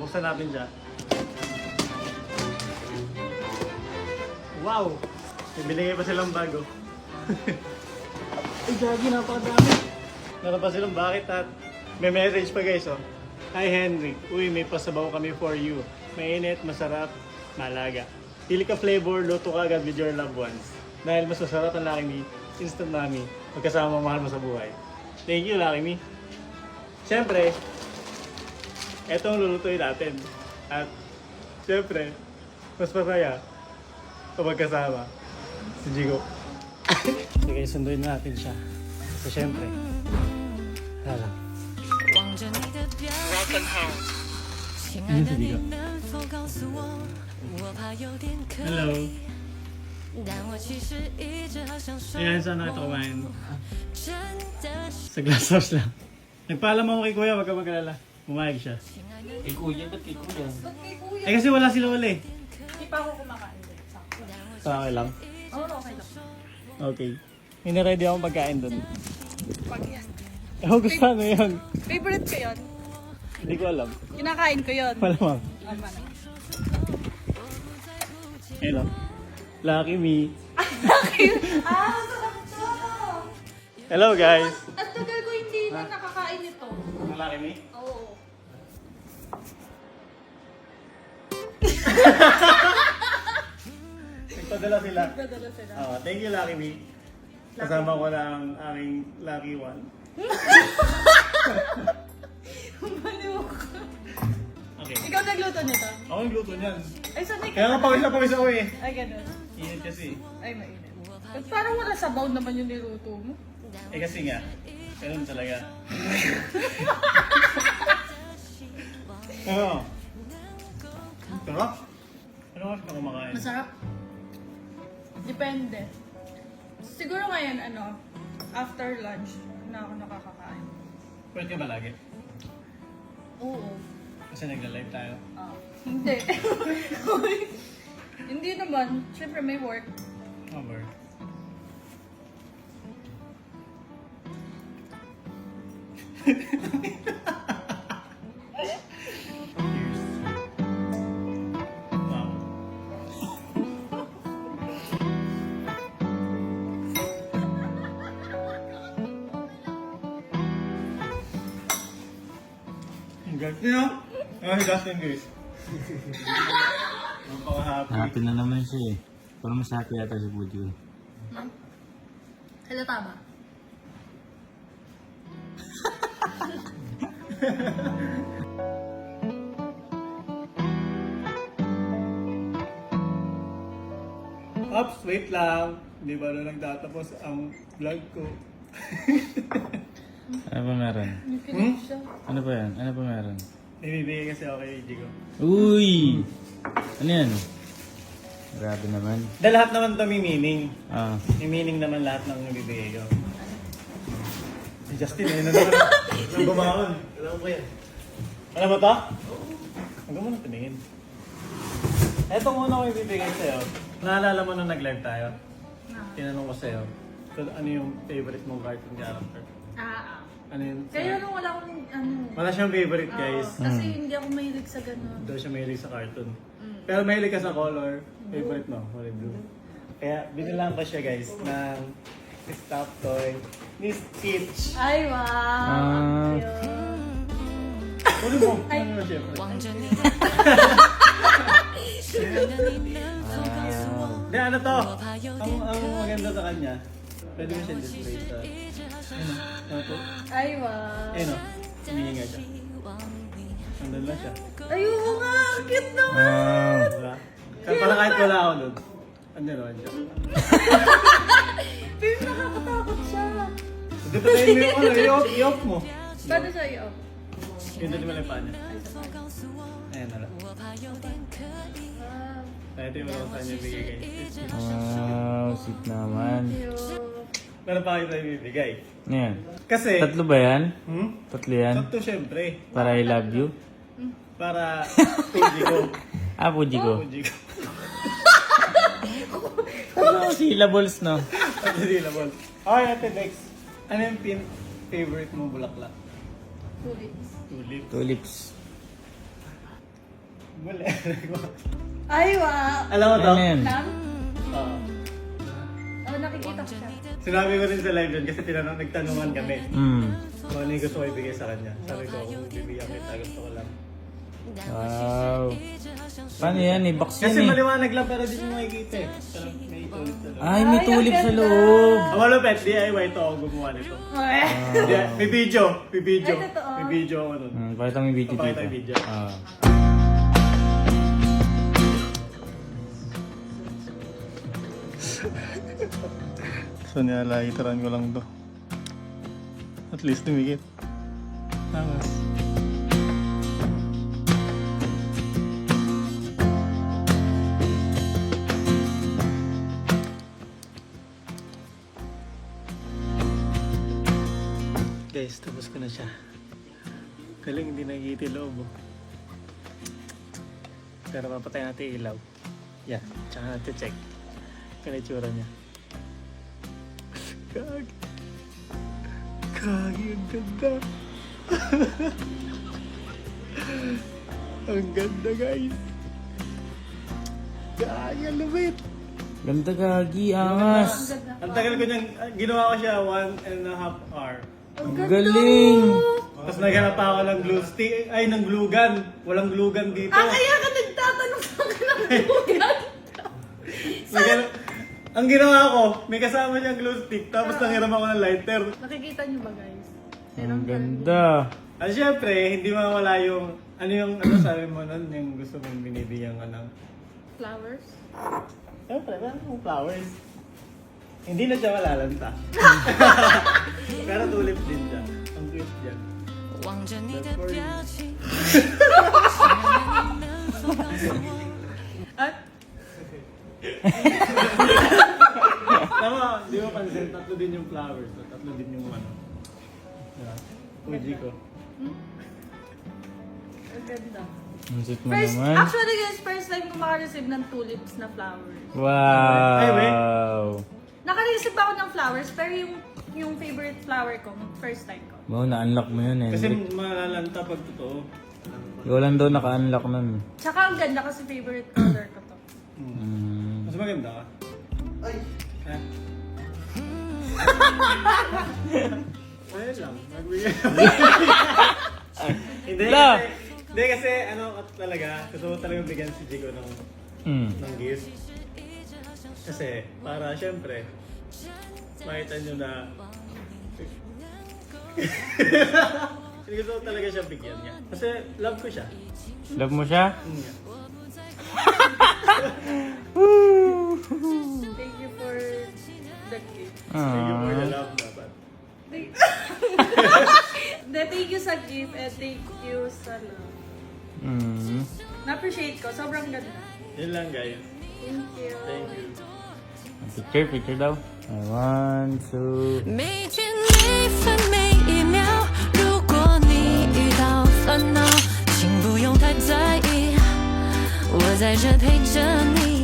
buksan natin siya. Wow! May binigay pa silang bago. Ay, gagi, napakadami. Meron pa silang bakit at may message pa guys, oh. Hi Henry, uy, may pasabaw kami for you. Mainit, masarap, malaga. Pili ka flavor, luto ka agad with your loved ones. Dahil mas masarap ang Lucky Me, instant mommy, magkasama mahal mo sa buhay. Thank you, Lucky Me. Siyempre, eto ang lulutuin natin. At, siyempre, mas masaya kapag kasama si Jigo. Sige, sunduin natin siya. So, siyempre, hala. Welcome home. Ano si Jigo? Hello. Ayan, saan na ito kumain? Sa glass house lang. Nagpaalam ako kay Kuya, wag ka mag-alala. Bumayag siya. Kay kuya, ba't kay kuya? Eh kasi wala si Lola eh. Hindi pa ako kumakain din. So, okay lang? Oo, okay lang. Okay. Ina-ready akong pagkain doon. Pag yan. Ako gusto ano yun. Favorite ko yun. Hindi ko alam. Kinakain ko yun. Malamang. Ayun o. Lucky me. Sarap to! Hello guys. At tagal ko hindi na nakakain ito. Lucky me? Oo. Nagpadala sila. Dadala sila. Thank you Lucky me. Kasama ko na ang aking lucky one. Baliw ka. Okay. Ikaw nagluto nito? Ako yung luto niyan. Ay, sanay ka. Kaya nga pawis na pawis ako eh. Ay, ganun. Init kasi. Ay, mainit. Ba't parang wala sabaw naman yung niluto mo? Eh kasi nga, ganun talaga. Ano? Sarap? Ano kasi na kumakain? Masarap. Depende. Siguro ngayon, after lunch na ako nakakakain. Pwede ka ba lagi? Oo. Kasi nagla-live tayo. Hindi. Hindi naman. Siyempre may work. Over. Wow. Ang galing niya. Si Justin guys. Napaka-happy. Happy na naman siya eh. Parang mas happy yata si Pujo eh. Halata ba? Ops, wait lang. Hindi ba na nagtatapos ang vlog ko? Ano ba meron? May kinig siya. Ano ba yan? Ano ba meron? Ibibigay kasi ako kay Jigo. Uy! Ano yan? Grabe naman. Dahil lahat naman ito may meaning. Ah, May meaning naman lahat ng ibibigay ko. Si Justin, ayun na naman. Nang bumaon. Alam ko yan. Alam mo to? Huwag mo na tumingin. Etong una ko ibibigay sa'yo. Naalala mo nung nag-live tayo? Tinanong ko sa'yo. Kung ano yung favorite mong cartoon character? Ano yun? Kaya nung wala akong Wala siyang favorite guys. Kasi hindi ako mahilig sa ganun. Daw siya mahilig sa cartoon. Pero mahilig ka sa color. Favorite mo, kulay blue. Kaya binilang ko siya guys ng stop toy ni Stitch. Ay, wow! Ah. Kunin mo. Ano mo siya? Hindi, ano to? Ang maganda sa kanya, pwede mo siya display sa... Ano to? Ay, wow! Ayun o, humihinga siya. Nandun lang siya. Ayoko nga! Ang cute naman! wow. Diba? Kaya parang kahit wala ako doon. Andyan naman siya. Pero nakakatakot siya. Hindi pa tayo yung ano, i-off mo. Paano siya i-off? Pindutin mo lang yung paa niya. Ayan na lang. Wow. Kaya ito yung mga sa inyo bigay kay Stitch. Wow, sweet naman. Cute. Meron pa kayo tayo bibigay. Ano yan? Kasi... Tatlo ba yan? Hmm? Tatlo yan? Tatlo syempre. Para I love you? Para Puji ko. Ah, Puji ko. Puji ko. Ano, syllables no? Unreadable. Okay, ate next. Ano yung favorite mo bulaklak? Tulips. Tulip. Tulips. Muli. Ay, wow. Alam mo to? Ano yan? Nam? Oo. Oh, nakikita ko siya. Sinabi ko rin sa live yun kasi nagtanungan kami. Hmm. Kung ano yung gusto ko ibigay sa kanya. Sabi ko, kung bibigyan kita, gusto ko lang. Wow. Paano yan? I-box Kasi yan eh. maliwanag lang pero di mo makikita eh. Pero may tulip sa loob. Ay, may Ay, tulip ang sa ganda. loob. Ang malupit, DIY to ako gumawa nito. Okay. May video. May video. Ay, totoo. May video ako nun. Pakita mo yung video Papakita dito. yung video. Ah. So nilalahitaran ko lang to. At least tumigit. Angas. Guys, tapos ko na siya. Galing, hindi nakikita yung loob. Oh. Pero mapatay natin yung ilaw. Yan, tsaka natin check. Kaya itsura niya. Kag. Kagi, ang ganda. Ang ganda, guys. Kagi, ang lumit. Ganda gagi, angas. Ang tagal ko niyang, ginawa ko siya 1.5 hour. Ang galing. Tapos naghanap pa ako ng glue stick, ay ng glue gun. Walang glue gun dito. Ah, kaya ka nagtatanong sa akin ng bugan. Naghanap- ang ginawa ko, may kasama siyang glue stick, tapos nanghiram ako ng lighter. Nakikita niyo ba, guys? Ang ganda. At syempre, hindi mawala yung, ano sabi mo nun, yung gusto mong binibigyan ka ng, Flowers? syempre, meron mong flowers. Hindi na siya malalanta. Pero tulip din siya. Ang cute dyan. 望着你的表情。 At? Tama, di mo pansin, tatlo din yung flowers. Tatlo din yung ano. Yeah. Fuji ko. Ang ganda. Ang sweet mo naman. Actually guys, first time ko makareceive ng tulips na flowers. Ay, wait. Wow. Nakareceive ako ng flowers, pero yung favorite flower ko, first time ko. Wow, na-unlock mo yun, Kasi Henry. malalanta pag totoo. Ikaw lang daw naka-unlock nun. Tsaka ang ganda kasi favorite color ko to. Hmm. Mas maganda ka. Ay! Ha? Ayun lang. Nagbigay. Hindi La! kasi, hindi kasi ano talaga, gusto ko talagang bigyan si Jigo ng Hmm. gift. Kasi para syempre, makita nyo na gusto ko talaga siya bigyan niya. Kasi love ko siya. Love mo siya? Thank you for the gift. Thank you for the Ah. love dapat. Thank you sa gift and thank you sa love. Hmm. Na-appreciate ko. Sobrang ganda. Yun lang guys. Thank you. Thank you. Picture daw. 1, 2.每天每分每一秒，如果你遇到烦恼，请不用太在意，我在这陪着你。